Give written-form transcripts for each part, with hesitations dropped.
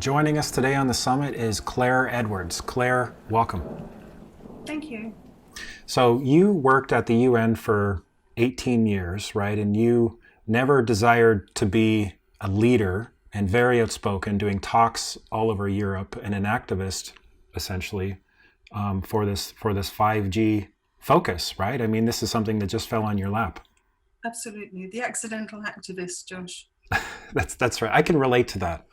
Joining us today on the summit is Claire Edwards. Claire, welcome. Thank you. So you worked at the UN for 18 years, right? And you never desired to be a leader and very outspoken, doing talks all over Europe and an activist, essentially, for this 5G focus, right? I mean, this is something that just fell on your lap. Absolutely. The accidental activist, Josh. That's right. I can relate to that.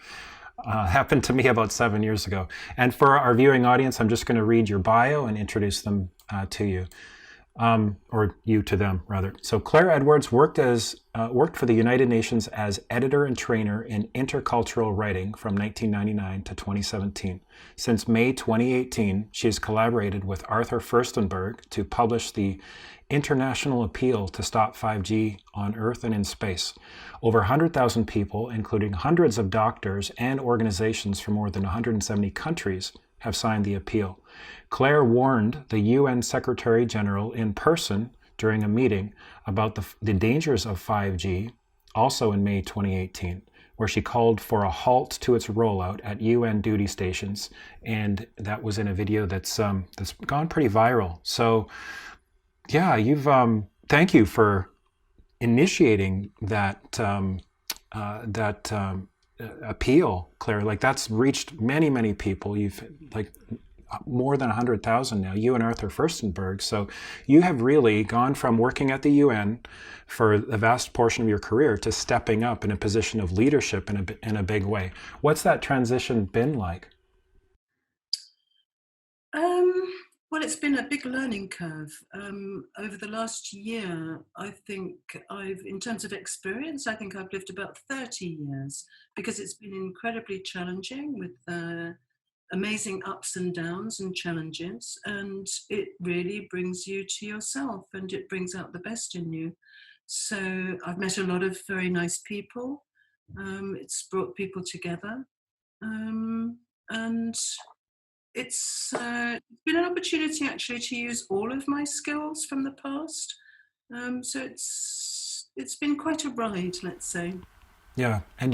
Happened to me about 7 years ago. And for our viewing audience, I'm just going to read your bio and introduce them to you, or you to them, rather. So Claire Edwards worked for the United Nations as editor and trainer in intercultural writing from 1999 to 2017. Since May 2018, she has collaborated with Arthur Firstenberg to publish the International Appeal to Stop 5G on Earth and in Space. Over 100,000 people, including hundreds of doctors and organizations from more than 170 countries, have signed the appeal. Claire warned the UN Secretary General in person during a meeting about the dangers of 5G, also in May 2018, where she called for a halt to its rollout at UN duty stations, and that was in a video that's gone pretty viral. So, yeah, thank you for initiating that appeal, Claire. Like, that's reached many people. You've like more than 100,000 now, you and Arthur Firstenberg. So you have really gone from working at the UN for a vast portion of your career to stepping up in a position of leadership in a big way. What's that transition been like? Well, it's been a big learning curve. Over the last year, I think in terms of experience, I think I've lived about 30 years because it's been incredibly challenging with amazing ups and downs and challenges. And it really brings you to yourself and it brings out the best in you. So I've met a lot of very nice people. It's brought people together. And it's been an opportunity actually to use all of my skills from the past. So it's been quite a ride, let's say. Yeah, and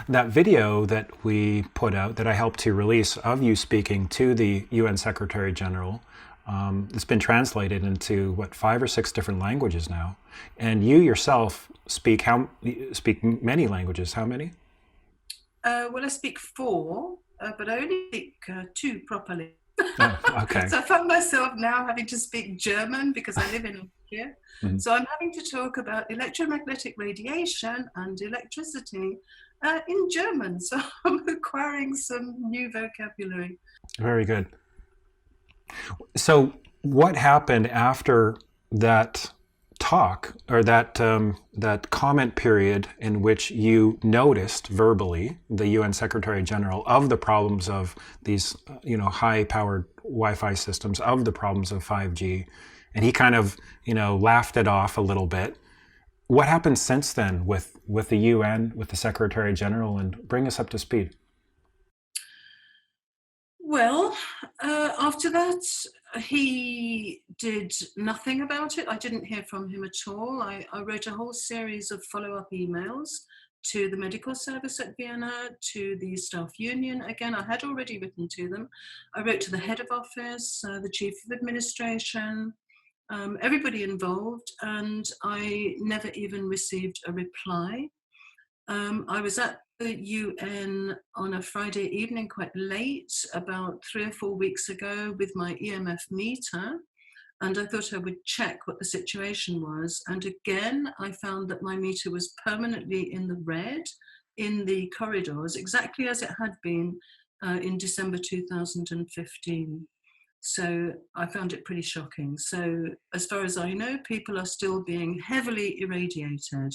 that video that we put out, that I helped to release, of you speaking to the UN Secretary General, it's been translated into 5 or 6 different languages now, and you yourself speak many languages. How many? Well, I speak 4, but I only speak 2 properly. Oh, okay. So I found myself now having to speak German because I live in Austria. Mhm. So I'm having to talk about electromagnetic radiation and electricity in German. So I'm acquiring some new vocabulary. Very good. So what happened after that talk, or that comment period in which you noticed verbally the UN Secretary General of the problems of these high-powered Wi-Fi systems, of the problems of 5G, and he kind of laughed it off a little bit? What happened since then with the UN, with the Secretary General, and bring us up to speed? Well, after that, he did nothing about it. I didn't hear from him at all. I wrote a whole series of follow-up emails to the medical service at Vienna, to the staff union. Again, I had already written to them. I wrote to the head of office, the chief of administration, everybody involved, and I never even received a reply. I was at the UN on a Friday evening quite late, about 3 or 4 weeks ago, with my EMF meter, and I thought I would check what the situation was. And again, I found that my meter was permanently in the red in the corridors, exactly as it had been in December 2015. So I found it pretty shocking. So as far as I know, people are still being heavily irradiated.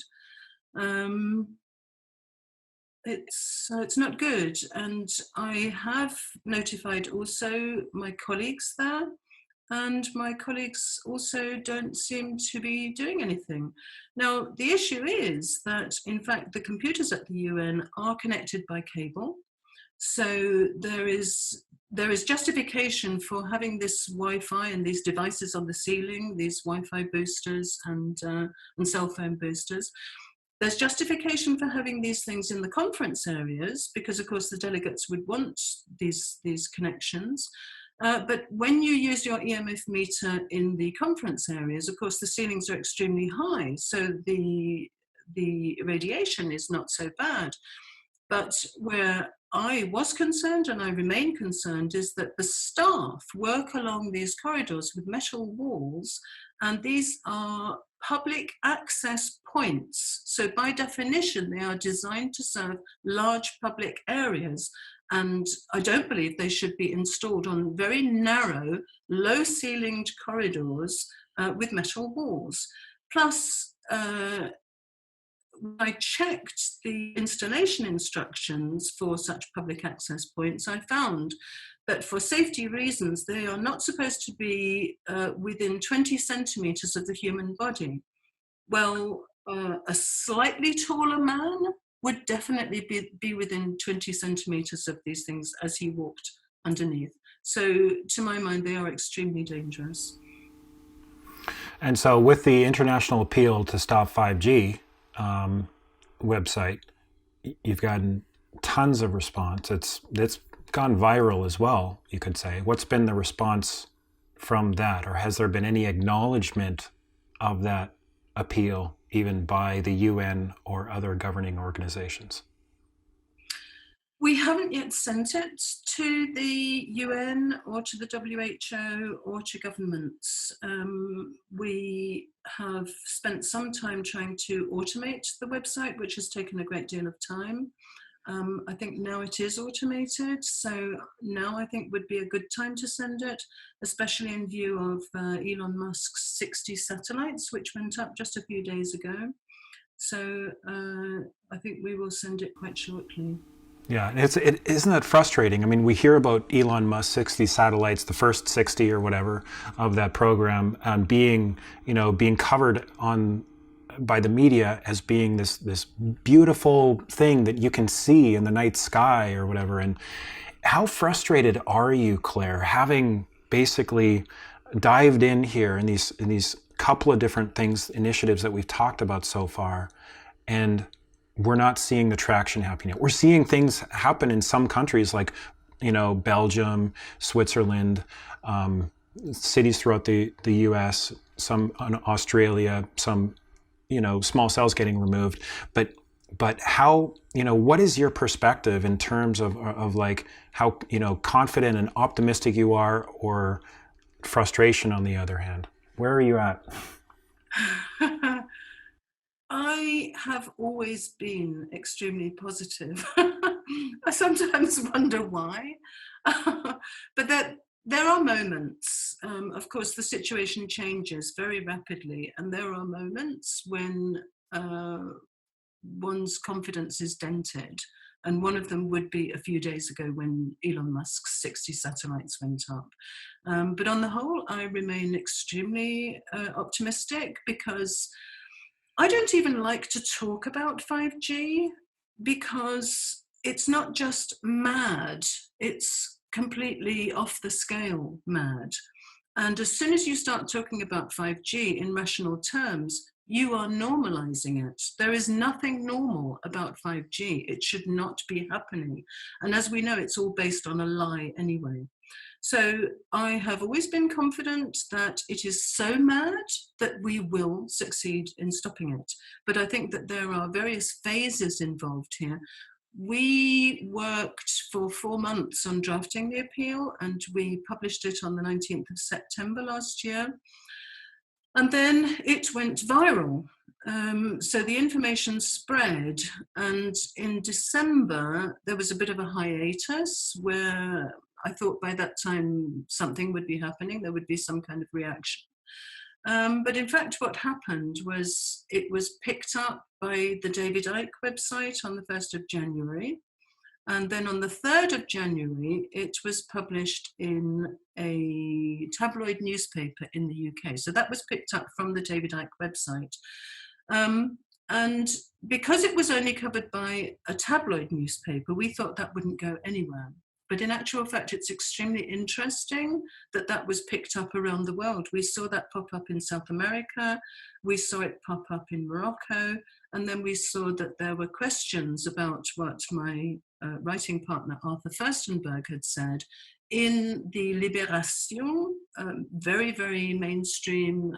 It's not good, and I have notified also my colleagues there, and my colleagues also don't seem to be doing anything. Now, the issue is that, in fact, the computers at the UN are connected by cable, so there is justification for having this Wi-Fi and these devices on the ceiling, these Wi-Fi boosters and cell phone boosters. There's justification for having these things in the conference areas because, of course, the delegates would want these connections. But when you use your EMF meter in the conference areas, of course, the ceilings are extremely high, so the radiation is not so bad. But where I was concerned, and I remain concerned, is that the staff work along these corridors with metal walls, and these are public access points. So by definition, they are designed to serve large public areas. And I don't believe they should be installed on very narrow, low-ceilinged corridors with metal walls. Plus, when I checked the installation instructions for such public access points, I found that for safety reasons, they are not supposed to be within 20 centimeters of the human body. Well, a slightly taller man would definitely be within 20 centimeters of these things as he walked underneath. So to my mind, they are extremely dangerous. And so with the International Appeal to Stop 5G website, you've gotten tons of response. It's gone viral as well, you could say. What's been the response from that? Or has there been any acknowledgement of that appeal, even by the UN or other governing organizations? We haven't yet sent it to the UN or to the WHO or to governments. We have spent some time trying to automate the website, which has taken a great deal of time. I think now it is automated, so now I think would be a good time to send it, especially in view of Elon Musk's 60 satellites, which went up just a few days ago. So I think we will send it quite shortly. Yeah, isn't that frustrating? I mean, we hear about Elon Musk 60 satellites, the first 60 or whatever of that program, being covered by the media as being this beautiful thing that you can see in the night sky or whatever. And how frustrated are you, Claire, having basically dived in here in these couple of different initiatives that we've talked about so far, and we're not seeing the traction happening yet. We're seeing things happen in some countries like, Belgium, Switzerland, cities throughout the US, some in Australia, some, small cells getting removed. But how, what is your perspective in terms of like how, confident and optimistic you are, or frustration on the other hand? Where are you at? I have always been extremely positive. I sometimes wonder why, but there are moments. Of course, the situation changes very rapidly, and there are moments when one's confidence is dented. And one of them would be a few days ago when Elon Musk's 60 satellites went up. But on the whole, I remain extremely optimistic, because I don't even like to talk about 5G, because it's not just mad, it's completely off the scale mad. And as soon as you start talking about 5G in rational terms, you are normalizing it. There is nothing normal about 5G. It should not be happening. And as we know, it's all based on a lie anyway. So I have always been confident that it is so mad that we will succeed in stopping it. But I think that there are various phases involved here. We worked for 4 months on drafting the appeal, and we published it on the 19th of September last year. And then it went viral. So the information spread, and in December, there was a bit of a hiatus where I thought by that time something would be happening, there would be some kind of reaction. But in fact, what happened was it was picked up by the David Icke website on the 1st of January. And then on the 3rd of January, it was published in a tabloid newspaper in the UK. So that was picked up from the David Icke website. And because it was only covered by a tabloid newspaper, we thought that wouldn't go anywhere. But in actual fact, it's extremely interesting that that was picked up around the world. We saw that pop up in South America, we saw it pop up in Morocco, and then we saw that there were questions about what my writing partner Arthur Furstenberg had said in the Libération, very, very mainstream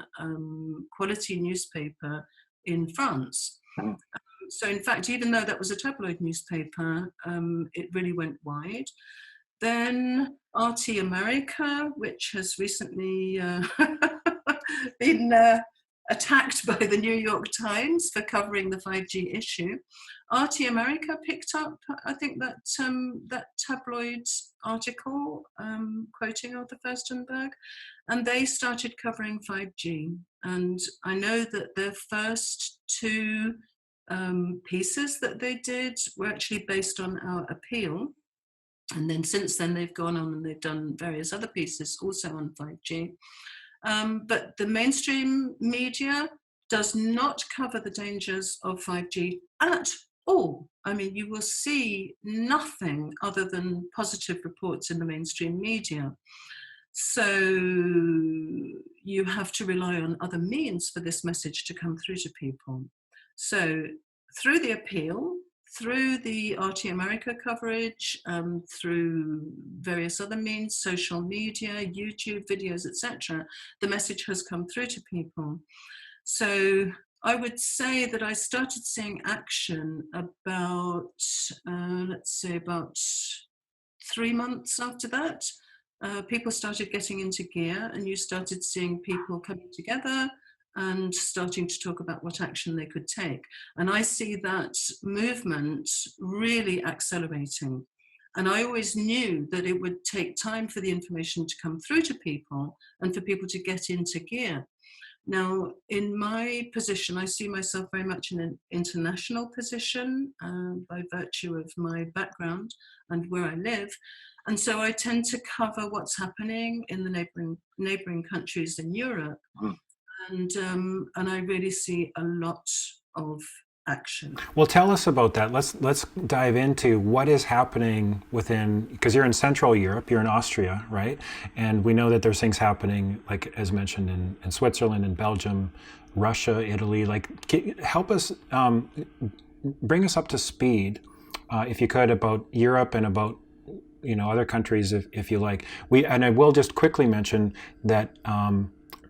quality newspaper in France. So in fact, even though that was a tabloid newspaper, it really went wide. Then RT America, which has recently been attacked by the New York Times for covering the 5G issue. RT America picked up, I think, that tabloid article quoting Arthur Furstenberg, and they started covering 5G. And I know that their first two pieces that they did were actually based on our appeal. And then since then, they've gone on and they've done various other pieces also on 5G. But the mainstream media does not cover the dangers of 5G at all. I mean, you will see nothing other than positive reports in the mainstream media. So you have to rely on other means for this message to come through to people. So through the appeal, through the RT America coverage, through various other means, social media, YouTube videos, etc., the message has come through to people. So I would say that I started seeing action about, let's say, about 3 months after that. People started getting into gear, and you started seeing people coming together and starting to talk about what action they could take. And I see that movement really accelerating. And I always knew that it would take time for the information to come through to people and for people to get into gear. Now, in my position, I see myself very much in an international position by virtue of my background and where I live. And so I tend to cover what's happening in the neighboring countries in Europe. And I really see a lot of action. Well, tell us about that. Let's dive into what is happening within, because you're in Central Europe, you're in Austria, right? And we know that there's things happening, like as mentioned, in Switzerland, in Belgium, Russia, Italy. Like, help us, bring us up to speed, if you could, about Europe and about other countries, if you like. And I will just quickly mention that.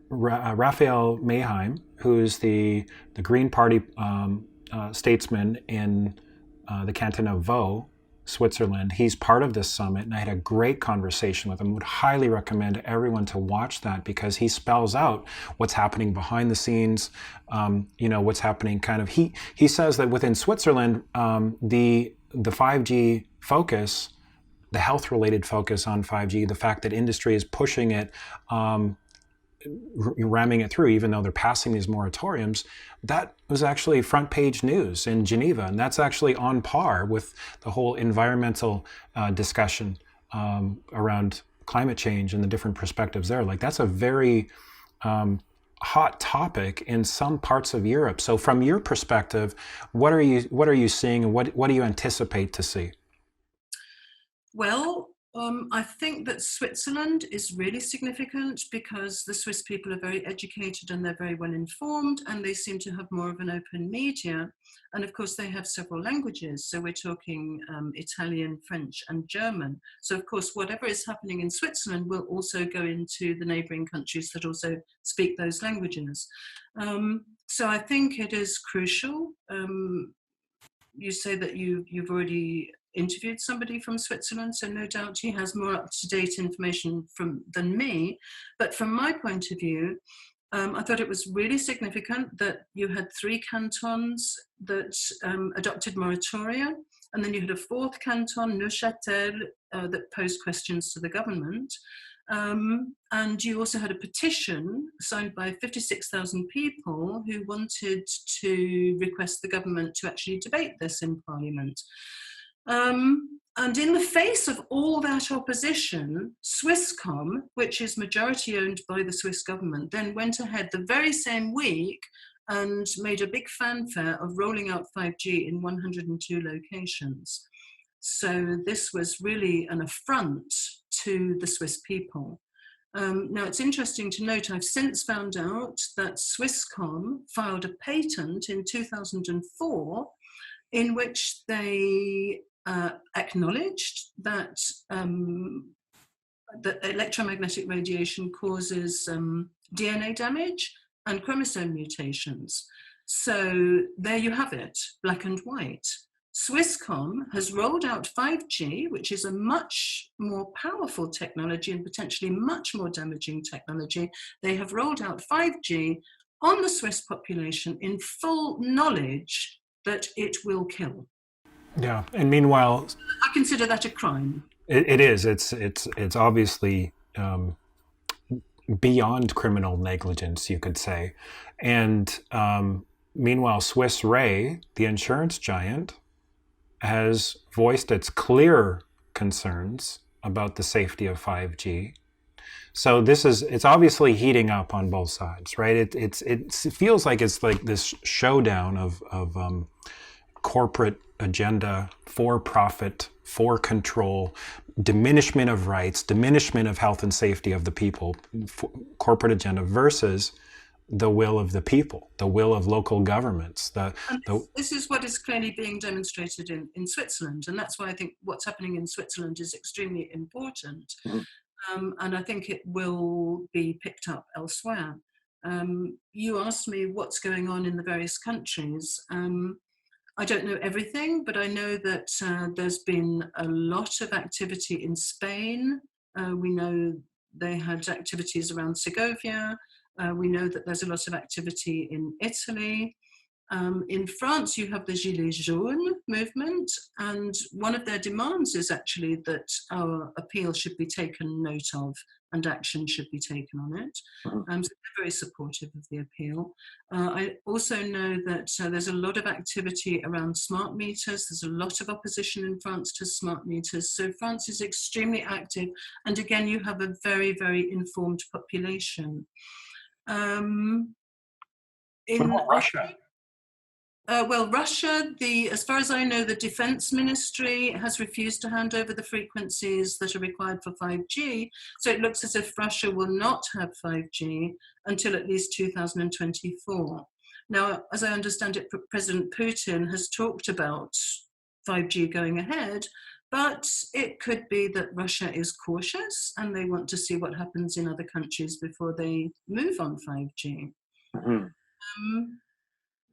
Raphael Mayheim, who's the Green Party statesman in the canton of Vaud, Switzerland, he's part of this summit, and I had a great conversation with him. Would highly recommend everyone to watch that, because he spells out what's happening behind the scenes, what's happening kind of. He says that within Switzerland, the 5G focus, the health-related focus on 5G, the fact that industry is pushing it, ramming it through, even though they're passing these moratoriums, that was actually front page news in Geneva. And that's actually on par with the whole environmental discussion around climate change and the different perspectives there. Like, that's a very hot topic in some parts of Europe. So from your perspective, what are you seeing, and what do you anticipate to see? Well, I think that Switzerland is really significant because the Swiss people are very educated and they're very well informed, and they seem to have more of an open media. And of course, they have several languages. So we're talking Italian, French, and German. So of course, whatever is happening in Switzerland will also go into the neighboring countries that also speak those languages. So I think it is crucial. You say that you've already interviewed somebody from Switzerland, so no doubt he has more up-to-date information than me. But from my point of view, I thought it was really significant that you had 3 cantons that adopted moratoria, and then you had a 4th canton, Neuchâtel, that posed questions to the government. And you also had a petition signed by 56,000 people who wanted to request the government to actually debate this in Parliament. And in the face of all that opposition, Swisscom, which is majority owned by the Swiss government, then went ahead the very same week and made a big fanfare of rolling out 5G in 102 locations. So this was really an affront to the Swiss people. Now, it's interesting to note, I've since found out that Swisscom filed a patent in 2004 in which they acknowledged that electromagnetic radiation causes DNA damage and chromosome mutations. So there you have it, black and white. Swisscom has rolled out 5G, which is a much more powerful technology and potentially much more damaging technology. They have rolled out 5G on the Swiss population in full knowledge that it will kill. Yeah, and meanwhile, I consider that a crime. it is. It's obviously beyond criminal negligence, you could say. And meanwhile, Swiss Re, the insurance giant, has voiced its clear concerns about the safety of 5G. So it's obviously heating up on both sides, right? It feels like it's like this showdown of corporate agenda, for profit, for control, diminishment of rights, diminishment of health and safety of the people, corporate agenda versus the will of the people, the will of local governments. This is what is clearly being demonstrated in Switzerland, and that's why I think what's happening in Switzerland is extremely important. And I think it will be picked up elsewhere. You asked me what's going on in the various countries. I don't know everything, but I know that there's been a lot of activity in Spain. We know they had activities around Segovia. We know that there's a lot of activity in Italy. In France, you have the Gilets jaunes movement, and one of their demands is actually that our appeal should be taken note of and action should be taken on it. So they're very supportive of the appeal. I also know that there's a lot of activity around smart meters. There's a lot of opposition in France to smart meters. So France is extremely active. And again, you have a very, very informed population. What about Russia? Well, Russia, as far as I know, the Defense Ministry has refused to hand over the frequencies that are required for 5G. So it looks as if Russia will not have 5G until at least 2024. Now, as I understand it, President Putin has talked about 5G going ahead, but it could be that Russia is cautious and they want to see what happens in other countries before they move on 5G.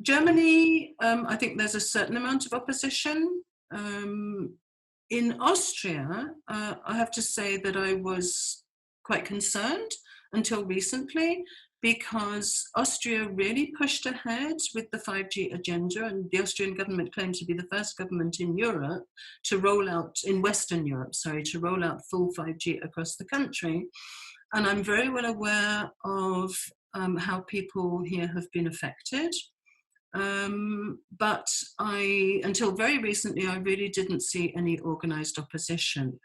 Germany, I think there's a certain amount of opposition. In Austria, I have to say that I was quite concerned until recently because Austria really pushed ahead with the 5G agenda, and the Austrian government claimed to be the first government in Europe to roll out, in Western Europe, to roll out full 5G across the country. And I'm very well aware of how people here have been affected. But until very recently, I really didn't see any organized opposition.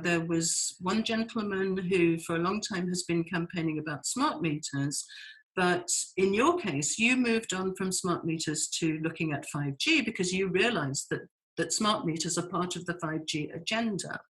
There was one gentleman who for a long time has been campaigning about smart meters, but in your case, you moved on from smart meters to looking at 5G because you realized that smart meters are part of the 5G agenda.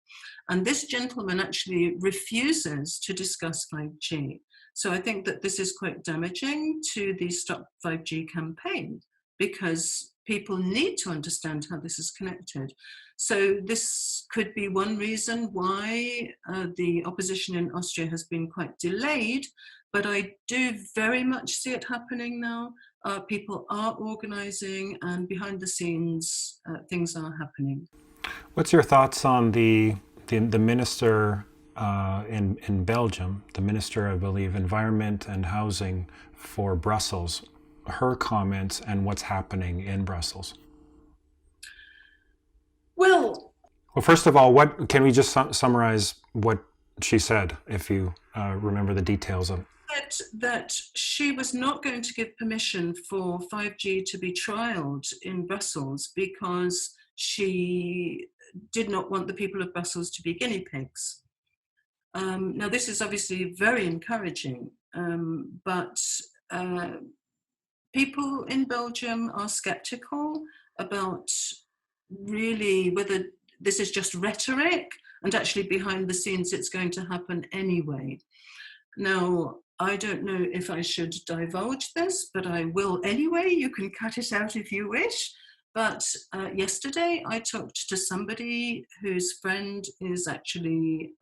And this gentleman actually refuses to discuss 5G. So I think that this is quite damaging to the Stop 5G campaign because people need to understand how this is connected. So this could be one reason why the opposition in Austria has been quite delayed, but I do very much see it happening now. People are organizing and behind the scenes, things are happening. What's your thoughts on the minister in Belgium, the Minister, I believe, Environment and Housing for Brussels, her comments and what's happening in Brussels? Well, first of all, what can we just summarize what she said, if you remember the details of it? That she was not going to give permission for 5G to be trialed in Brussels because she did not want the people of Brussels to be guinea pigs. Now, this is obviously very encouraging, but people in Belgium are skeptical about really whether this is just rhetoric, and actually behind the scenes it's going to happen anyway. Now, I don't know if I should divulge this, but I will anyway. You can cut it out if you wish. But yesterday I talked to somebody whose friend is actually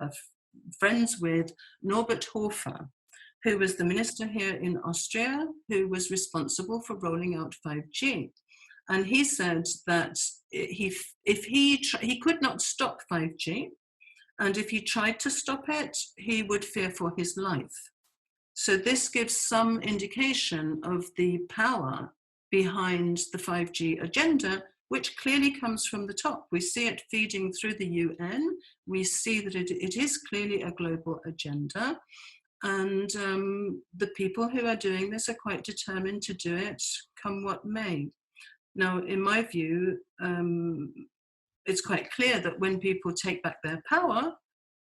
friends with Norbert Hofer, who was the minister here in Austria, who was responsible for rolling out 5G. And he said that he could not stop 5G, and if he tried to stop it, he would fear for his life. So this gives some indication of the power behind the 5G agenda, which clearly comes from the top. We see it feeding through the UN. We see that it is clearly a global agenda. And the people who are doing this are quite determined to do it come what may. Now, in my view, it's quite clear that when people take back their power,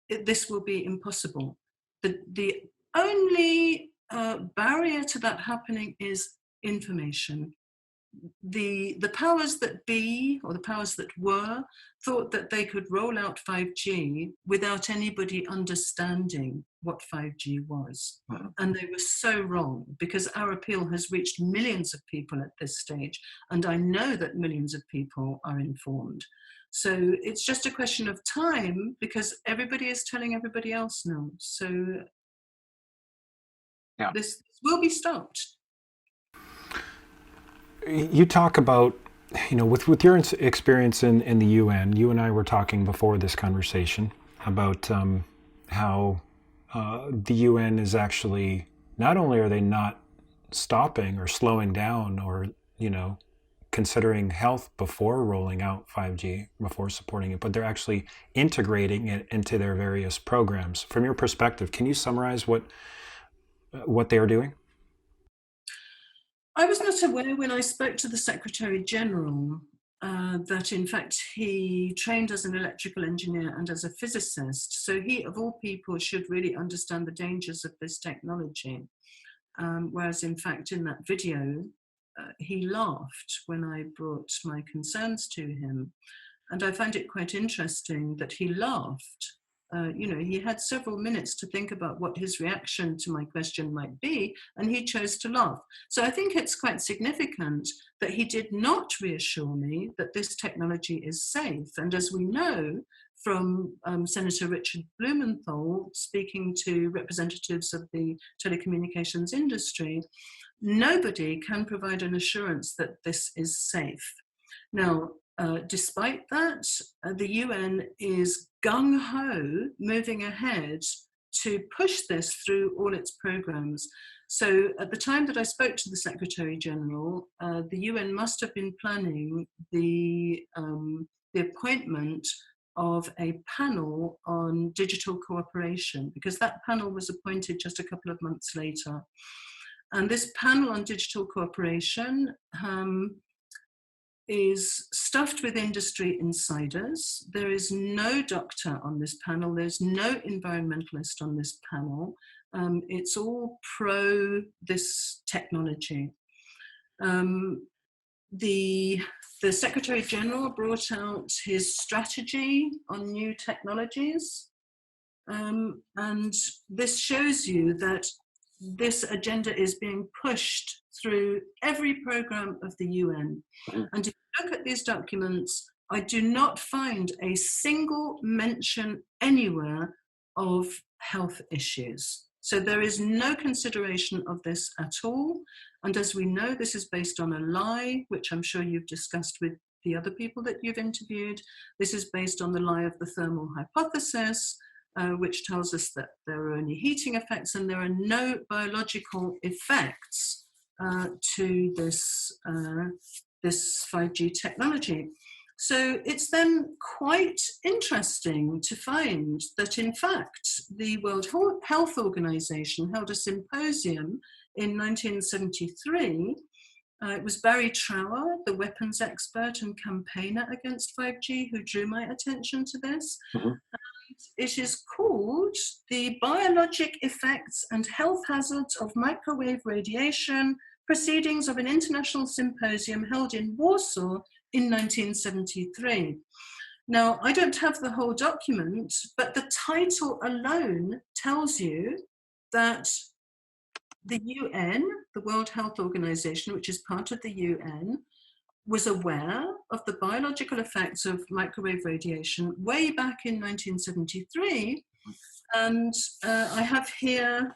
this will be impossible. The only barrier to that happening is information. The powers that be, or the powers that were, thought that they could roll out 5G without anybody understanding what 5G was. And they were so wrong, because our appeal has reached millions of people at this stage, and I know that millions of people are informed. So it's just a question of time, because everybody is telling everybody else now. So Yeah. this will be stopped. You talk about, with your experience in the UN, you and I were talking before this conversation about how the UN is actually, not only are they not stopping or slowing down or, considering health before rolling out 5G, before supporting it, but they're actually integrating it into their various programs. From your perspective, can you summarize what they are doing? I was not aware when I spoke to the Secretary General that in fact he trained as an electrical engineer and as a physicist. So he, of all people, should really understand the dangers of this technology. Whereas in fact in that video, he laughed when I brought my concerns to him. And I find it quite interesting that he laughed. He had several minutes to think about what his reaction to my question might be, and he chose to laugh. So I think it's quite significant that he did not reassure me that this technology is safe. And as we know from Senator Richard Blumenthal speaking to representatives of the telecommunications industry, nobody can provide an assurance that this is safe. Now, despite that, the UN is gung-ho moving ahead to push this through all its programs. So at the time that I spoke to the Secretary General, the UN must have been planning the appointment of a panel on digital cooperation, because that panel was appointed just a couple of months later. And this panel on digital cooperation is stuffed with industry insiders. There is no doctor on this panel. There's no environmentalist on this panel. It's all pro this technology. The Secretary General brought out his strategy on new technologies. And this shows you that this agenda is being pushed through every program of the UN. And if you look at these documents, I do not find a single mention anywhere of health issues. So there is no consideration of this at all. And as we know, this is based on a lie, which I'm sure you've discussed with the other people that you've interviewed. This is based on the lie of the thermal hypothesis, which tells us that there are only heating effects and there are no biological effects to this 5G technology. So it's then quite interesting to find that in fact the World Health Organization held a symposium in 1973. It was Barry Trower, the weapons expert and campaigner against 5G, who drew my attention to this. It is called The Biologic Effects and Health Hazards of Microwave Radiation, Proceedings of an International Symposium held in Warsaw in 1973. Now, I don't have the whole document, but the title alone tells you that the UN, the World Health Organization, which is part of the UN, was aware of the biological effects of microwave radiation way back in 1973. And I have here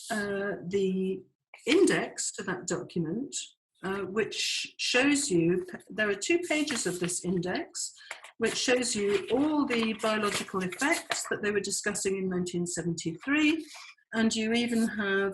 the index to that document, which shows you, there are 2 pages of this index, which shows you all the biological effects that they were discussing in 1973. And you even have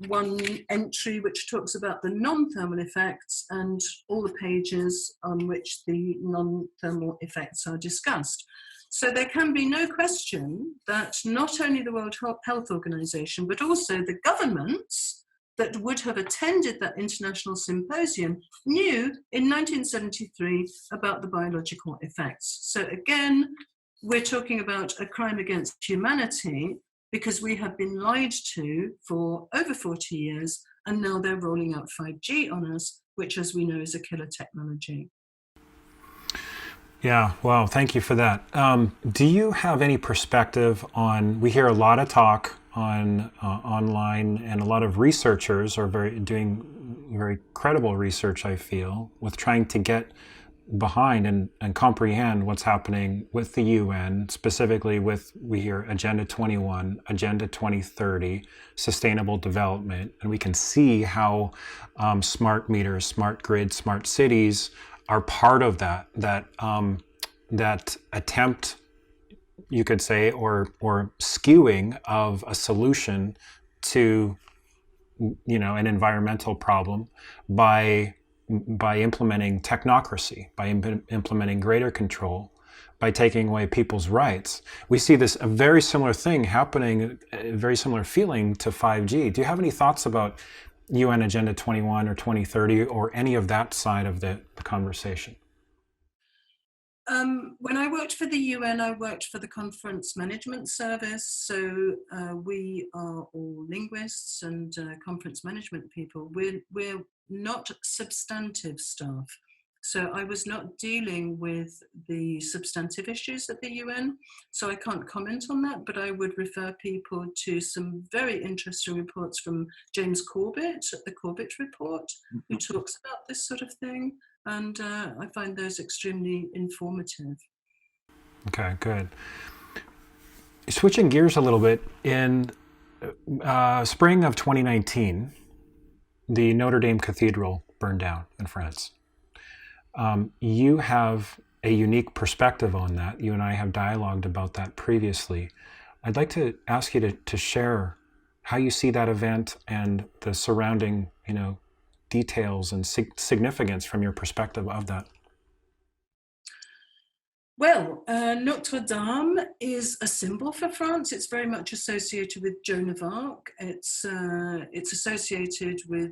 one entry which talks about the non-thermal effects and all the pages on which the non-thermal effects are discussed. So there can be no question that not only the World Health Organization, but also the governments that would have attended that international symposium knew in 1973 about the biological effects. So again, we're talking about a crime against humanity because we have been lied to for over 40 years, and now they're rolling out 5G on us, which, as we know, is a killer technology. Yeah, well, thank you for that. Do you have any perspective on, we hear a lot of talk on online, and a lot of researchers are doing very credible research, I feel, with trying to get behind and comprehend what's happening with the UN, specifically with, we hear Agenda 21, Agenda 2030, Sustainable Development, and we can see how smart meters, smart grids, smart cities are part of that attempt, you could say, or skewing of a solution to, an environmental problem by implementing technocracy, by implementing greater control, by taking away people's rights. We see this, a very similar thing happening, a very similar feeling to 5G. Do you have any thoughts about UN Agenda 21 or 2030 or any of that side of the conversation? When I worked for the UN, I worked for the Conference Management Service. So we are all linguists and conference management people. We're not substantive staff. So I was not dealing with the substantive issues at the UN. So I can't comment on that, but I would refer people to some very interesting reports from James Corbett, the Corbett Report, who talks about this sort of thing. And I find those extremely informative. Okay, good. Switching gears a little bit, in spring of 2019, the Notre Dame Cathedral burned down in France. You have a unique perspective on that. You and I have dialogued about that previously. I'd like to ask you to share how you see that event and the surrounding, details and significance from your perspective of that. Well, Notre Dame is a symbol for France. It's very much associated with Joan of Arc. It's associated with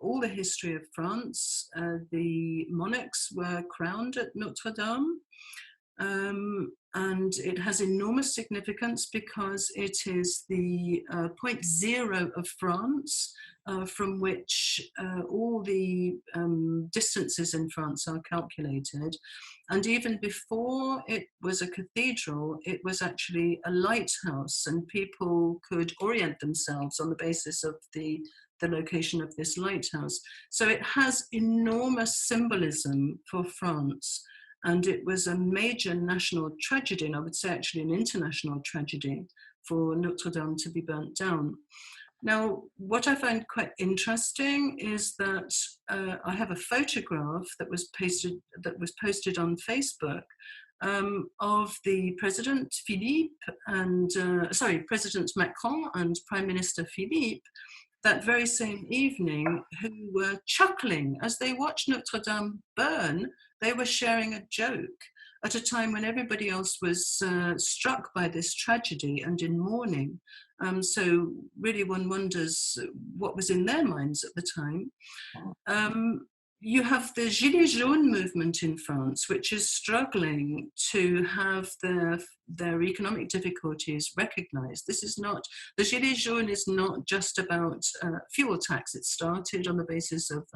all the history of France. The monarchs were crowned at Notre Dame. And it has enormous significance because it is the point zero of France, from which all the distances in France are calculated. And even before it was a cathedral, it was actually a lighthouse, and people could orient themselves on the basis of the location of this lighthouse. So it has enormous symbolism for France. And it was a major national tragedy, and I would say actually an international tragedy, for Notre Dame to be burnt down. Now, what I find quite interesting is that I have a photograph that was posted on Facebook of the President President Macron and Prime Minister Philippe that very same evening, who were chuckling as they watched Notre Dame burn. They were sharing a joke at a time when everybody else was struck by this tragedy and in mourning. So really one wonders what was in their minds at the time. you have the Gilets jaunes movement in France, which is struggling to have their economic difficulties recognized. This is not, the Gilets jaunes is not just about fuel tax. It started on the basis of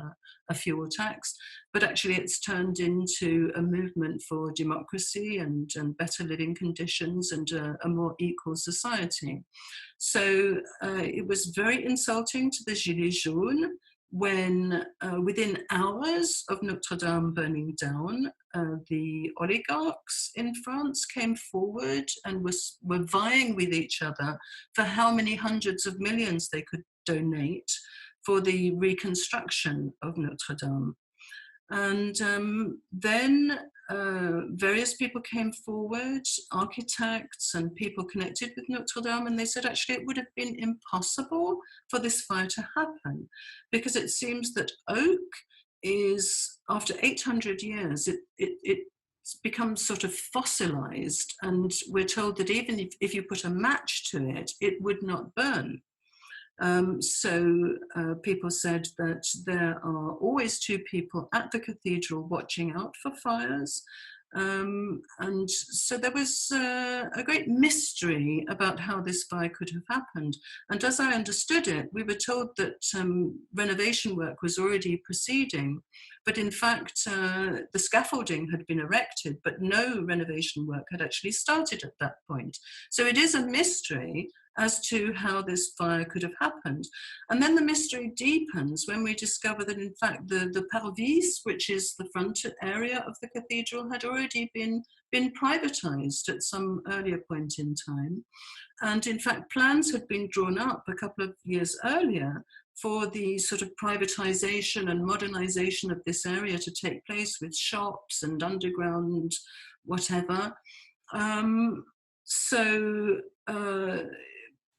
a fuel tax, but actually it's turned into a movement for democracy and better living conditions and a more equal society. So it was very insulting to the Gilets jaunes when within hours of Notre Dame burning down, the oligarchs in France came forward and were vying with each other for how many hundreds of millions they could donate for the reconstruction of Notre Dame. And then various people came forward, architects and people connected with Notre Dame, and they said actually it would have been impossible for this fire to happen because it seems that oak is, after 800 years, it's become sort of fossilized, and we're told that even if you put a match to it, it would not burn. So people said that there are always two people at the cathedral watching out for fires. And so there was a great mystery about how this fire could have happened. And as I understood it, we were told that renovation work was already proceeding, but in fact, the scaffolding had been erected, but no renovation work had actually started at that point. So it is a mystery as to how this fire could have happened. And then the mystery deepens when we discover that in fact the parvis, which is the front area of the cathedral, had already been privatized at some earlier point in time. And in fact, plans had been drawn up a couple of years earlier for the sort of privatization and modernization of this area to take place with shops and underground whatever.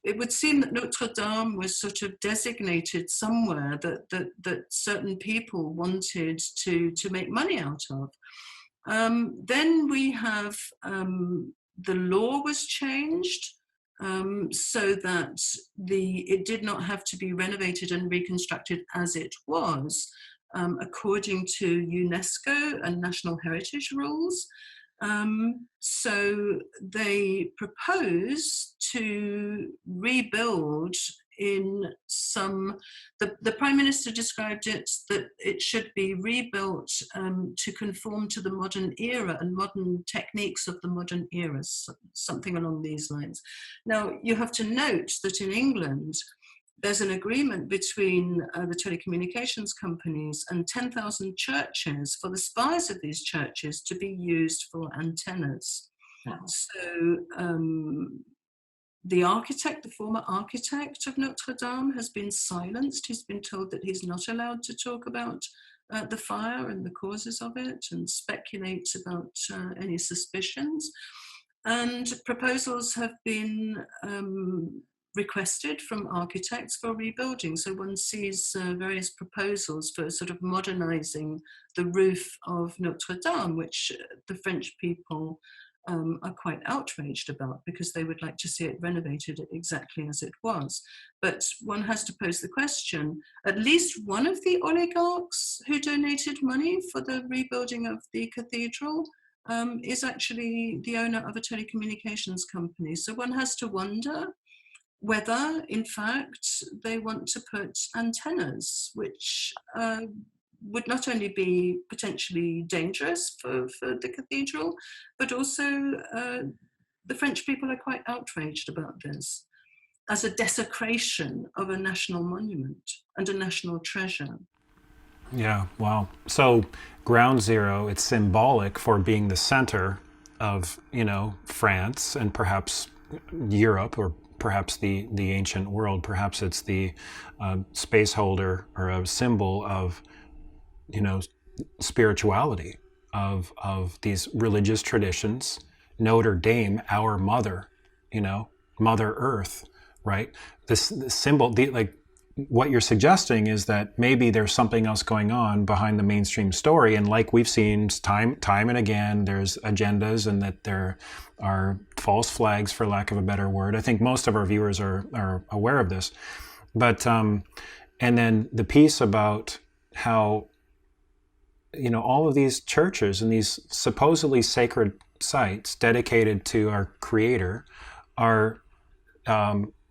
It would seem that Notre Dame was sort of designated somewhere that certain people wanted to make money out of. Then we have the law was changed so that it did not have to be renovated and reconstructed as it was, according to UNESCO and national heritage rules. So they propose to rebuild in the Prime Minister described it that it should be rebuilt to conform to the modern era and modern techniques of the modern era, something along these lines. Now, you have to note that in England, there's an agreement between the telecommunications companies and 10,000 churches for the spires of these churches to be used for antennas. Wow. So the architect, the former architect of Notre Dame, has been silenced. He's been told that he's not allowed to talk about the fire and the causes of it and speculate about any suspicions. And proposals have been requested from architects for rebuilding. So one sees various proposals for sort of modernizing the roof of Notre Dame, which the French people are quite outraged about because they would like to see it renovated exactly as it was. But one has to pose the question, at least one of the oligarchs who donated money for the rebuilding of the cathedral is actually the owner of a telecommunications company. So one has to wonder whether, in fact, they want to put antennas, which would not only be potentially dangerous for the cathedral, but also the French people are quite outraged about this as a desecration of a national monument and a national treasure. Yeah, wow. So ground zero, it's symbolic for being the center of, France and perhaps Europe or perhaps the ancient world. Perhaps it's the space holder or a symbol of, spirituality, of these religious traditions. Notre Dame, our mother, Mother Earth, right? This symbol, what you're suggesting is that maybe there's something else going on behind the mainstream story, and like we've seen time and again, there's agendas, and that there are false flags, for lack of a better word. I think most of our viewers are aware of this, but and then the piece about how all of these churches and these supposedly sacred sites dedicated to our Creator are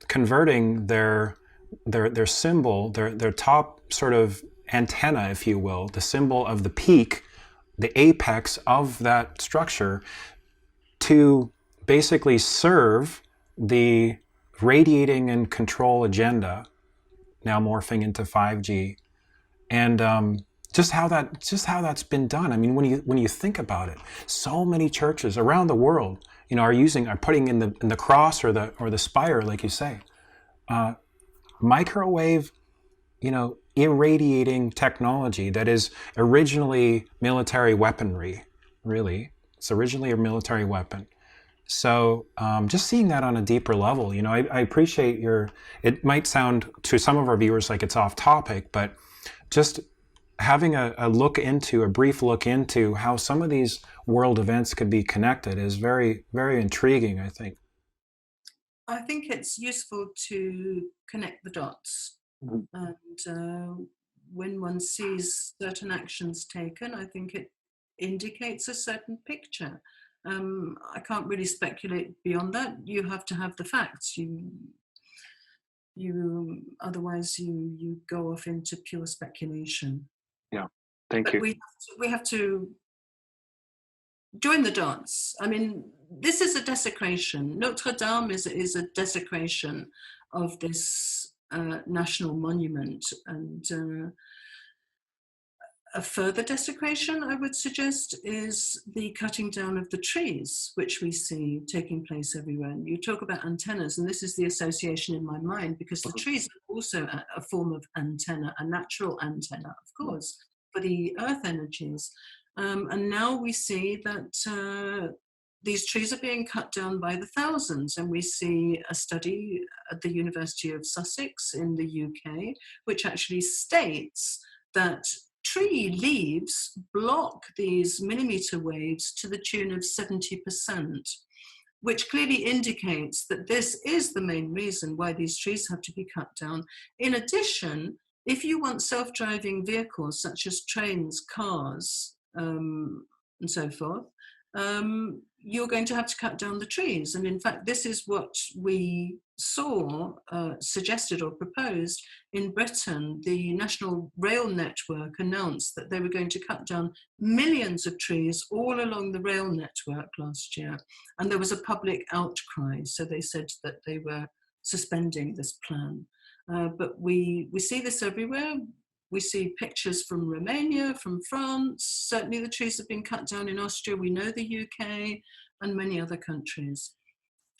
converting their symbol, their top sort of antenna, if you will, the symbol of the peak, the apex of that structure, to basically serve the radiating and control agenda, now morphing into 5G, and just how that's been done. I mean, when you think about it, so many churches around the world, are putting in the cross or the spire, like you say, microwave, irradiating technology that is originally military weaponry. Really, it's originally a military weapon. So just seeing that on a deeper level, I appreciate it might sound to some of our viewers like it's off topic, but just having a brief look into how some of these world events could be connected is very, very intriguing, I think. I think it's useful to connect the dots. And when one sees certain actions taken, I think it indicates a certain picture. I can't really speculate beyond that. You have to have the facts. Otherwise you go off into pure speculation. Yeah, thank But you. we have to join the dance. I mean, this is a desecration. Notre Dame is a desecration of this national monument, and a further desecration, I would suggest, is the cutting down of the trees, which we see taking place everywhere. And you talk about antennas, and this is the association in my mind, because the trees are also a form of antenna, a natural antenna, of course, for the earth energies. And now we see that these trees are being cut down by the thousands. And we see a study at the University of Sussex in the UK, which actually states that tree leaves block these millimeter waves to the tune of 70%, which clearly indicates that this is the main reason why these trees have to be cut down. In addition, if you want self-driving vehicles such as trains, cars, and so forth, you're going to have to cut down the trees. And in fact, this is what we saw suggested or proposed in Britain. The National Rail Network announced that they were going to cut down millions of trees all along the rail network last year. And there was a public outcry. So they said that they were suspending this plan. But we see this everywhere. We see pictures from Romania, from France. Certainly the trees have been cut down in Austria. We know the UK and many other countries.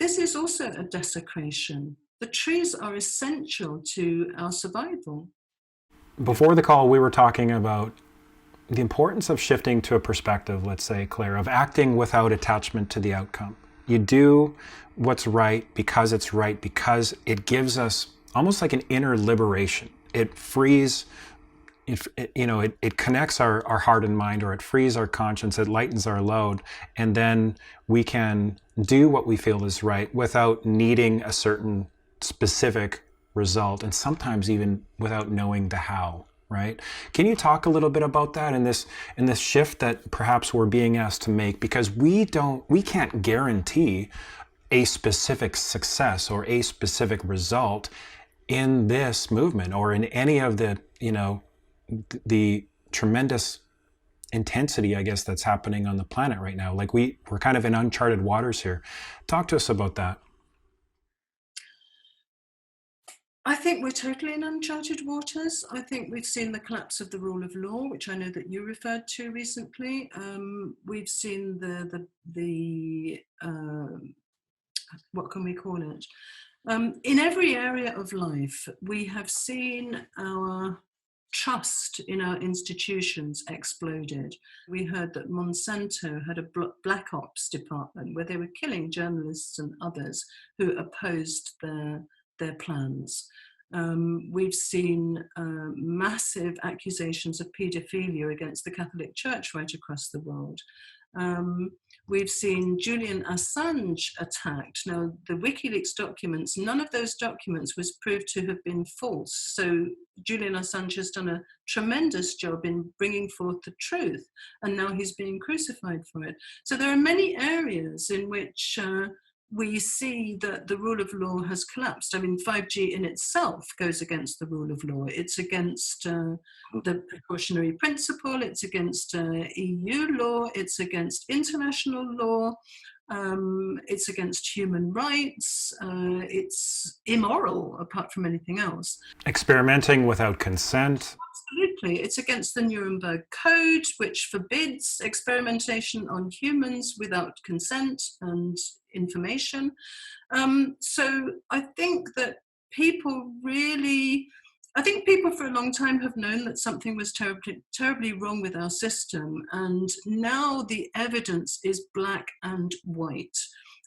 This is also a desecration. The trees are essential to our survival. Before the call, we were talking about the importance of shifting to a perspective, let's say, Claire, of acting without attachment to the outcome. You do what's right, because it gives us almost like an inner liberation. It frees, it connects our heart and mind, or it frees our conscience, it lightens our load, and then we can do what we feel is right without needing a certain specific result, and sometimes even without knowing the how, right? Can you talk a little bit about that in this shift that perhaps we're being asked to make? Because we can't guarantee a specific success or a specific result in this movement or in any of the tremendous intensity, I guess, that's happening on the planet right now. Like we're kind of in uncharted waters here. Talk to us about that. I think we're totally in uncharted waters. I think we've seen the collapse of the rule of law, which I know that you referred to recently. We've seen the what can we call it? In every area of life, we have seen our trust in our institutions exploded. We heard that Monsanto had a black ops department where they were killing journalists and others who opposed their plans. We've seen massive accusations of paedophilia against the Catholic Church right across the world. We've seen Julian Assange attacked. Now, the WikiLeaks documents, none of those documents was proved to have been false. So Julian Assange has done a tremendous job in bringing forth the truth, and now he's being crucified for it. So there are many areas in which we see that the rule of law has collapsed. I mean, 5G in itself goes against the rule of law. It's against the precautionary principle, it's against EU law, it's against international law, it's against human rights, it's immoral apart from anything else. Experimenting without consent. Absolutely. It's against the Nuremberg Code, which forbids experimentation on humans without consent and information. So I think that people for a long time have known that something was terribly wrong with our system, and now the evidence is black and white.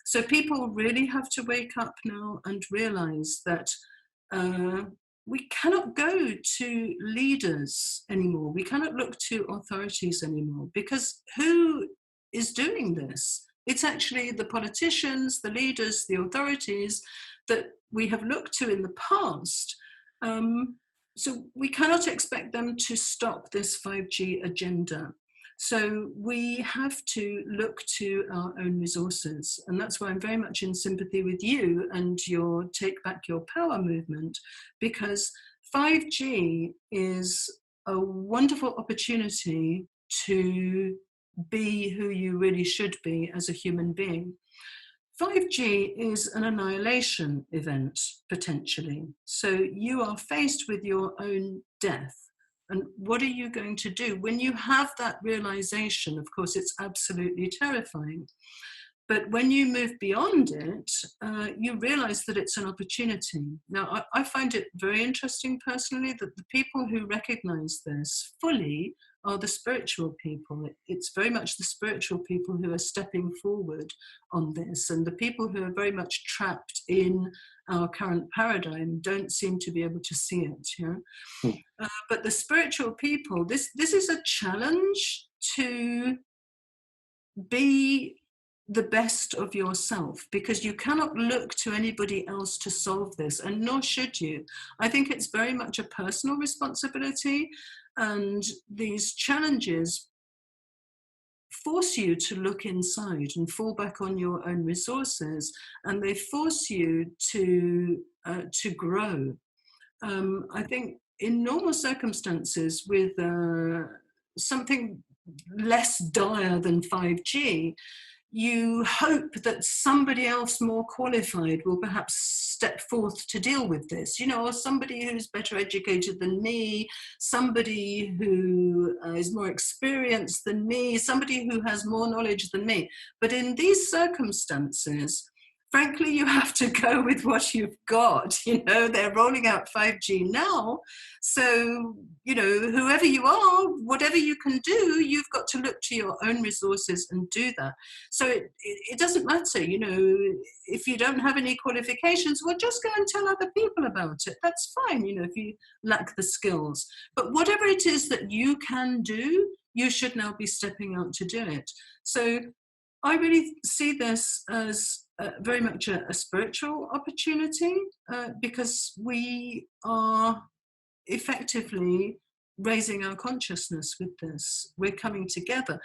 So people really have to wake up now and realize that we cannot go to leaders anymore. We cannot look to authorities anymore, because who is doing this? It's actually the politicians, the leaders, the authorities that we have looked to in the past. So we cannot expect them to stop this 5G agenda. So we have to look to our own resources. And that's why I'm very much in sympathy with you and your Take Back Your Power movement, because 5G is a wonderful opportunity to be who you really should be as a human being. 5G is an annihilation event, potentially. So you are faced with your own death. And what are you going to do? When you have that realization, of course, it's absolutely terrifying. But when you move beyond it, you realize that it's an opportunity. Now, I find it very interesting personally that the people who recognize this fully are the spiritual people. It's very much the spiritual people who are stepping forward on this, and the people who are very much trapped in our current paradigm don't seem to be able to see it. Yeah? But the spiritual people, this is a challenge to be the best of yourself, because you cannot look to anybody else to solve this, and nor should you. I think it's very much a personal responsibility, and these challenges force you to look inside and fall back on your own resources, and they force you to grow. I think in normal circumstances, with something less dire than 5G, you hope that somebody else more qualified will perhaps step forth to deal with this, or somebody who's better educated than me, somebody who is more experienced than me, somebody who has more knowledge than me. But in these circumstances, frankly, you have to go with what you've got. They're rolling out 5G now. So, whoever you are, whatever you can do, you've got to look to your own resources and do that. So it doesn't matter, if you don't have any qualifications, well, just go and tell other people about it. That's fine, if you lack the skills. But whatever it is that you can do, you should now be stepping out to do it. So I really see this as very much a spiritual opportunity, because we are effectively raising our consciousness with this. We're coming together.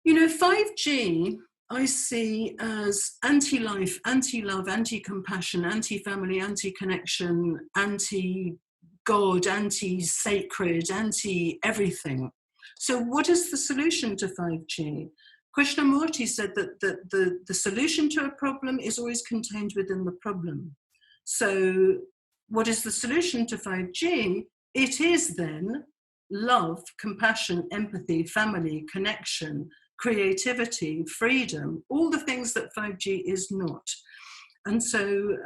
5G I see as anti-life, anti-love, anti-compassion, anti-family, anti-connection, anti-God, anti-sacred, anti-everything. So what is the solution to 5G? Krishnamurti said that the solution to a problem is always contained within the problem. So what is the solution to 5G? It is then love, compassion, empathy, family, connection, creativity, freedom, all the things that 5G is not. And so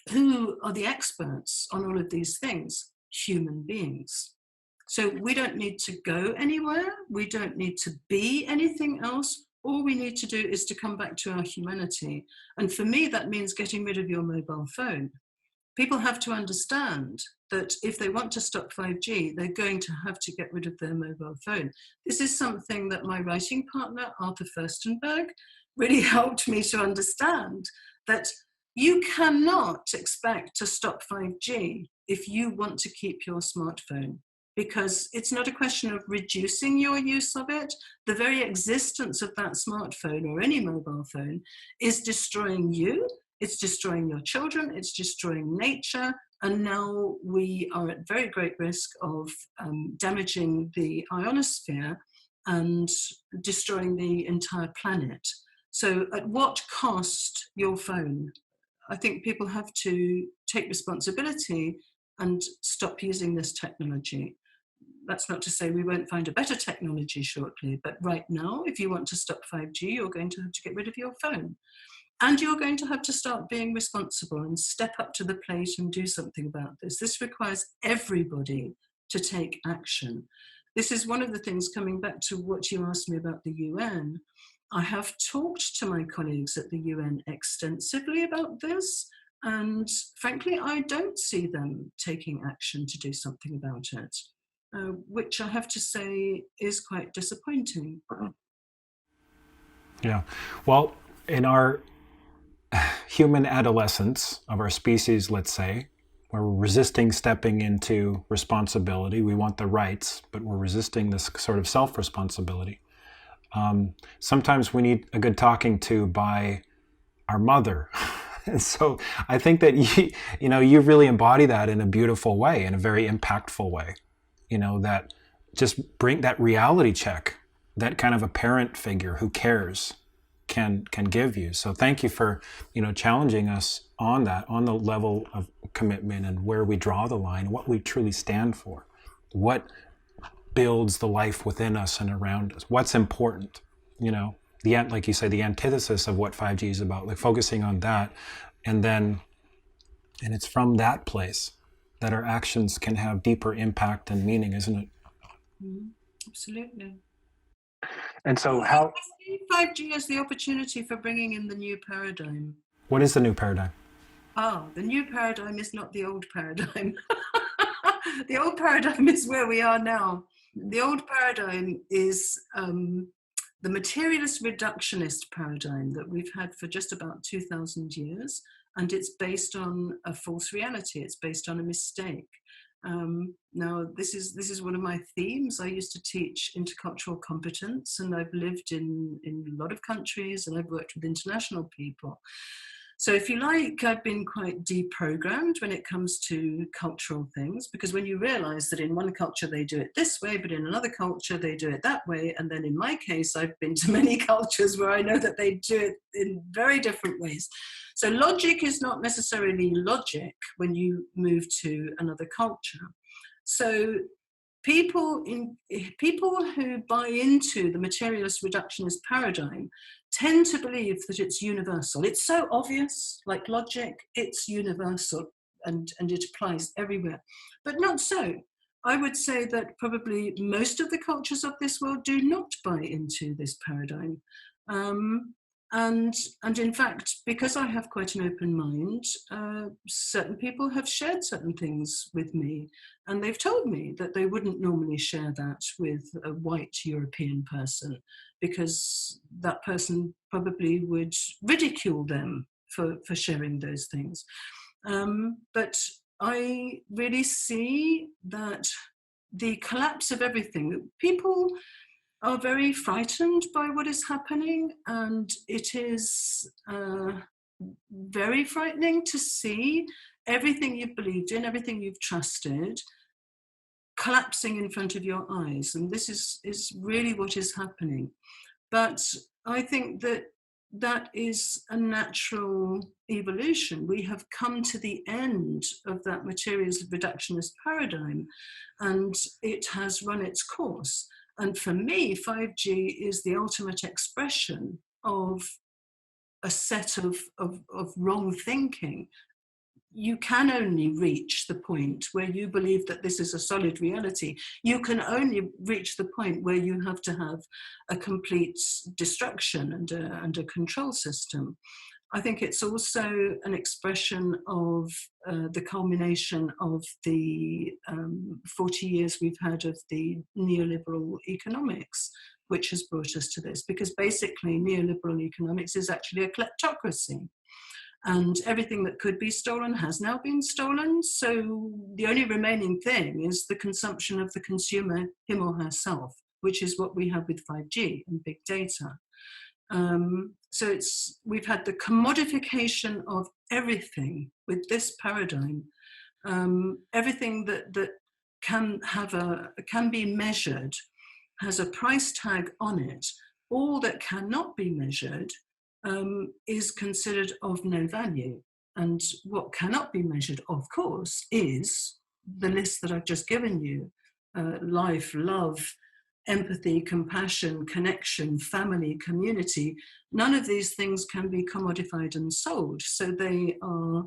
who are the experts on all of these things? Human beings. So we don't need to go anywhere. We don't need to be anything else. All we need to do is to come back to our humanity. And for me, that means getting rid of your mobile phone. people have to understand that if they want to stop 5G, they're going to have to get rid of their mobile phone. This is something that my writing partner, Arthur Furstenberg, really helped me to understand, that you cannot expect to stop 5G if you want to keep your smartphone, because it's not a question of reducing your use of it. The very existence of that smartphone or any mobile phone is destroying you, it's destroying your children, it's destroying nature, and now we are at very great risk of damaging the ionosphere and destroying the entire planet. So at what cost your phone? I think people have to take responsibility and stop using this technology. That's not to say we won't find a better technology shortly, but right now, if you want to stop 5G, you're going to have to get rid of your phone. And you're going to have to start being responsible and step up to the plate and do something about this. This requires everybody to take action. This is one of the things, coming back to what you asked me about the UN. I have talked to my colleagues at the UN extensively about this, and frankly, I don't see them taking action to do something about it, which I have to say is quite disappointing. Yeah. Well, in our human adolescence of our species, let's say, where we're resisting stepping into responsibility, we want the rights, but we're resisting this sort of self-responsibility. Sometimes we need a good talking to by our mother. And so I think that you really embody that in a beautiful way, in a very impactful way. That just bring that reality check, that kind of a parent figure who cares can give you. So thank you for challenging us on that, on the level of commitment and where we draw the line, what we truly stand for, what builds the life within us and around us, what's important. Like you say, the antithesis of what 5G is about, like focusing on that, and it's from that place that our actions can have deeper impact and meaning, isn't it? Absolutely. And so I see 5G as the opportunity for bringing in the new paradigm. What is the new paradigm? The new paradigm is not the old paradigm. The old paradigm is where we are now. The old paradigm is the materialist reductionist paradigm that we've had for just about 2,000 years, and it's based on a false reality. It's based on a mistake. Now, this is one of my themes. I used to teach intercultural competence, and I've lived in a lot of countries, and I've worked with international people. So if you like, I've been quite deprogrammed when it comes to cultural things, because when you realize that in one culture they do it this way, but in another culture they do it that way, and then in my case, I've been to many cultures where I know that they do it in very different ways. So logic is not necessarily logic when you move to another culture. So people who buy into the materialist reductionist paradigm tend to believe that it's universal. It's so obvious, like logic, it's universal and it applies everywhere. But not so. I would say that probably most of the cultures of this world do not buy into this paradigm. And in fact, because I have quite an open mind, certain people have shared certain things with me, and they've told me that they wouldn't normally share that with a white European person, because that person probably would ridicule them for sharing those things. But I really see that the collapse of everything, people are very frightened by what is happening, and it is very frightening to see everything you've believed in, everything you've trusted, collapsing in front of your eyes. And this is really what is happening. But I think that is a natural evolution. We have come to the end of that materialist reductionist paradigm, and it has run its course. And for me, 5G is the ultimate expression of a set of wrong thinking. You can only reach the point where you believe that this is a solid reality. You can only reach the point where you have to have a complete destruction and a control system. I think it's also an expression of the culmination of the 40 years we've had of the neoliberal economics, which has brought us to this. Because basically, neoliberal economics is actually a kleptocracy. And everything that could be stolen has now been stolen. So the only remaining thing is the consumption of the consumer, him or herself, which is what we have with 5G and big data. So we've had the commodification of everything with this paradigm. Everything that can be measured has a price tag on it. All that cannot be measured is considered of no value. And what cannot be measured, of course, is the list that I've just given you: life, love, empathy, compassion, connection, family, community. None of these things can be commodified and sold, so they are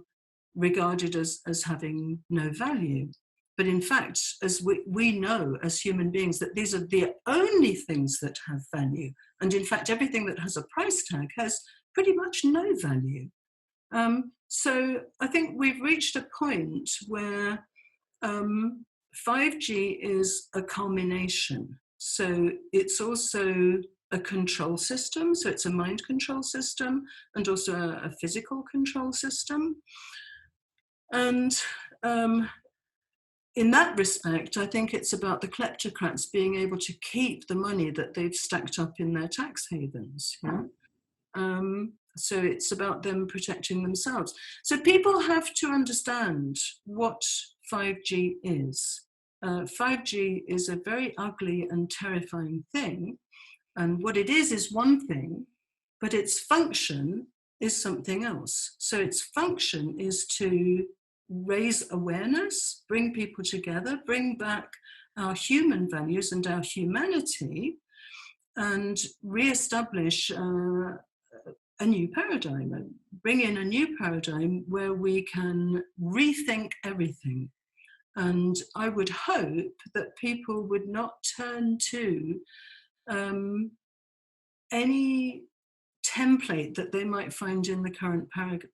regarded as having no value. But in fact, as we know as human beings, that these are the only things that have value. And in fact, everything that has a price tag has pretty much no value. So I think we've reached a point where 5G is a culmination. So it's also a control system. So it's a mind control system and also a physical control system. And in that respect, I think it's about the kleptocrats being able to keep the money that they've stacked up in their tax havens. Yeah? So it's about them protecting themselves. So people have to understand what 5G is. 5G is a very ugly and terrifying thing. And what it is one thing, but its function is something else. So its function is to raise awareness, bring people together, bring back our human values and our humanity, and re-establish a new paradigm, and bring in a new paradigm where we can rethink everything. And I would hope that people would not turn to any template that they might find in the current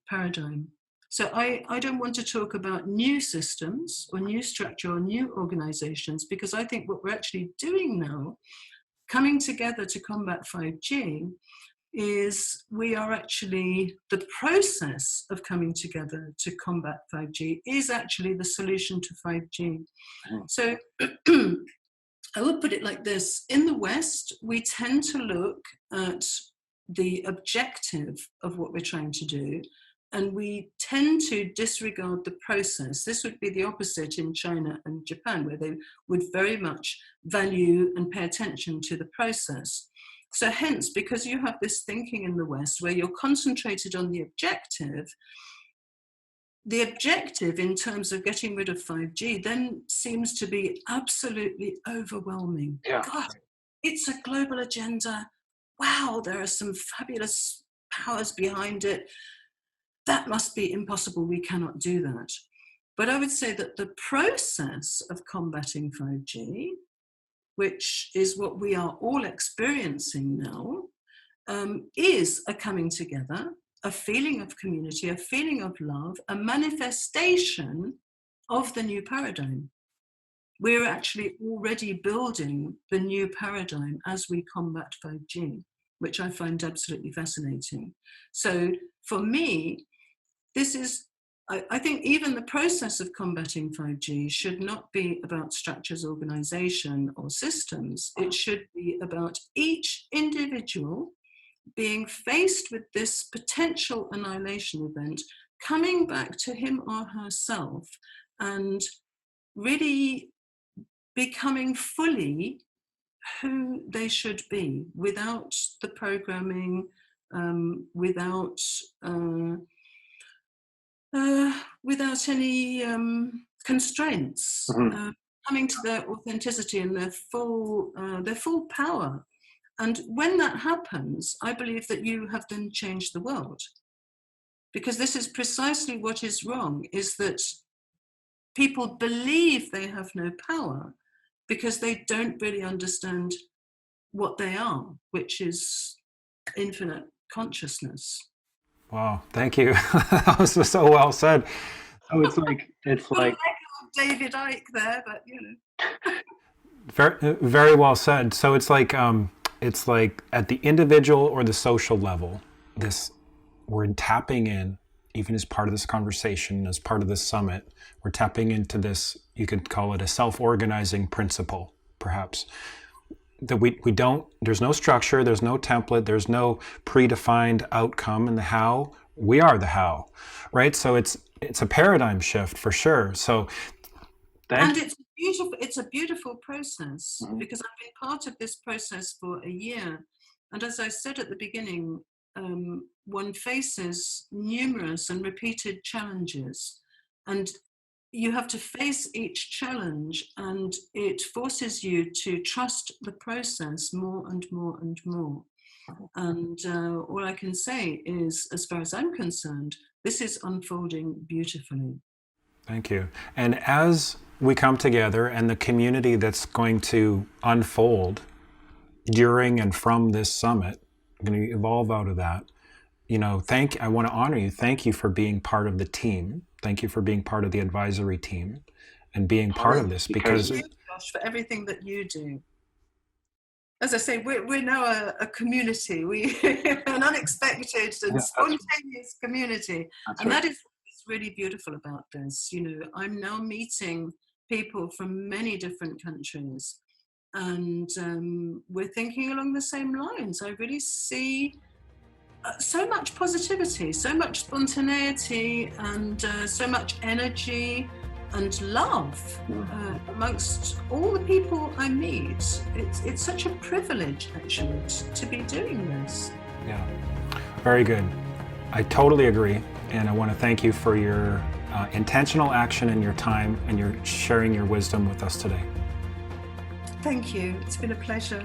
paradigm. So I don't want to talk about new systems or new structure or new organizations, because I think what we're actually doing now, coming together to combat 5G, is we are actually, the process of coming together to combat 5G is actually the solution to 5G. So I would put it like this: in the West, we tend to look at the objective of what we're trying to do, and we tend to disregard the process. This would be the opposite in China and Japan, where they would very much value and pay attention to the process. So hence, because you have this thinking in the West where you're concentrated on the objective in terms of getting rid of 5G then seems to be absolutely overwhelming. Yeah. God, it's a global agenda. Wow, there are some fabulous powers behind it. That must be impossible. We cannot do that. But I would say that the process of combating 5G, which is what we are all experiencing now, is a coming together, a feeling of community, a feeling of love, a manifestation of the new paradigm. We're actually already building the new paradigm as we combat 5G, which I find absolutely fascinating. So for me, this is, I think even the process of combating 5G should not be about structures, organization, or systems. It should be about each individual being faced with this potential annihilation event, coming back to him or herself and really becoming fully who they should be, without the programming, without any constraints, coming to their authenticity and their full power. And when that happens, I believe that you have then changed the world. Because this is precisely what is wrong, is that people believe they have no power because they don't really understand what they are, which is infinite consciousness. Wow, thank you. That was so well said. So it's Sort of like like David Icke there, but very well said. So it's like at the individual or the social level, this we're tapping in, even as part of this conversation, as part of this summit, we're tapping into this, you could call it a self-organizing principle, perhaps. That we don't, there's no structure, there's no template, there's no predefined outcome in the how. We are the how, right? So it's a paradigm shift for sure. So and it's a beautiful process, because I've been part of this process for a year. And as I said at the beginning, one faces numerous and repeated challenges, and you have to face each challenge, and it forces you to trust the process more and more and more. And all I can say is, as far as I'm concerned, this is unfolding beautifully. Thank you. And as we come together and the community that's going to unfold during and from this summit, going to evolve out of that, I want to honor you. Thank you for being part of the team. Thank you for being part of the advisory team and being part of this, because Thank you, Josh, for everything that you do. As I say, we're now a community. An unexpected and spontaneous community. And that is what's really beautiful about this. I'm now meeting people from many different countries, and we're thinking along the same lines. I really see so much positivity, so much spontaneity, and so much energy and love amongst all the people I meet. It's such a privilege, actually, to be doing this. Yeah, very good. I totally agree, and I want to thank you for your intentional action and your time and your sharing your wisdom with us today. Thank you. It's been a pleasure.